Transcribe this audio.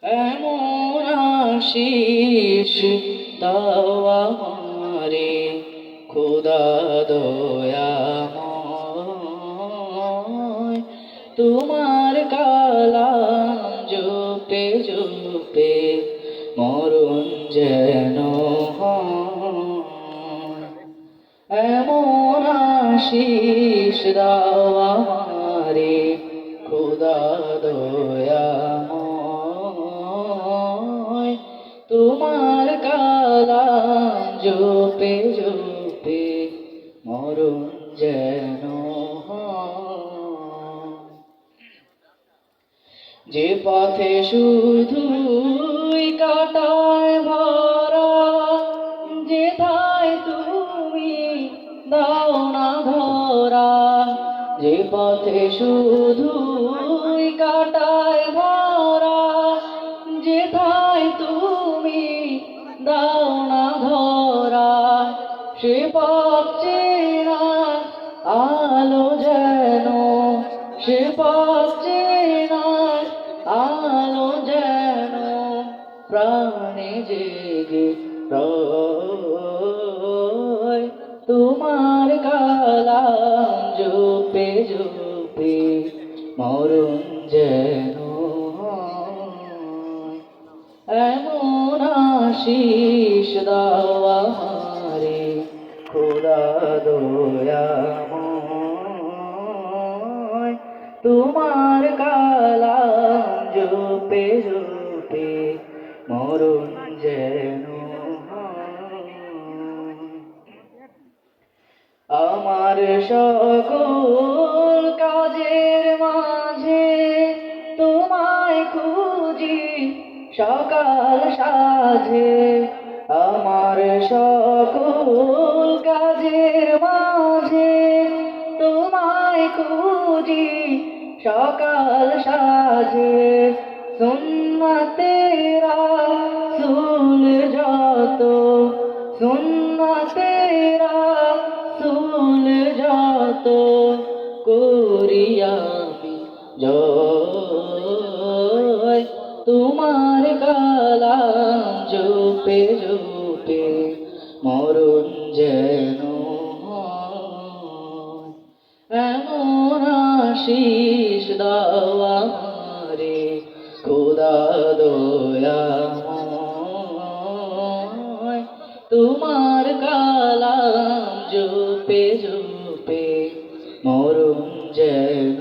এমন আশিস দাও আমারে খোদা দয়াময়, তোমার কালাম জপে জপে মরণ যেন হয়। এমন আশিস দাও আমারে খোদা দয়াময়, তোমার কালাম জপে জপে মরণ যেন হয়। যে পথে শুধুই কাটায় ভরা, যেথায় তুমি দাও না ধরা। যে পথে শুধুই কাটায় ভরা, যেথায় তুমি দাও না ধরা। সে পথ চেনা আলো যেন, সে পথ চেনা আলো যেন প্রাণে জেগে রয়। তোমার কালাম জপে জপে মরণ যেন হয়। এমন আশিস দাও আমারে খোদা দয়াময়, তোমার কালাম জপে জপে মরণ যেন হয়। আমার সকল কাজের মাঝে তোমায় খুঁজি সকাল সাঁঝে। আমার সকল কাজের মাঝে তোমায় খুঁজি সকাল সাঁঝে। সুন্নতেরা সুল যত, সুন্নতেরা সুল যত করি আমি জয়। তোমার কালাম জপে জপে মরণ যেন হয়। এমন আশিস দাও আমারে খোদা দয়াময়, তোমার কালাম জপে জপে মরণ যেন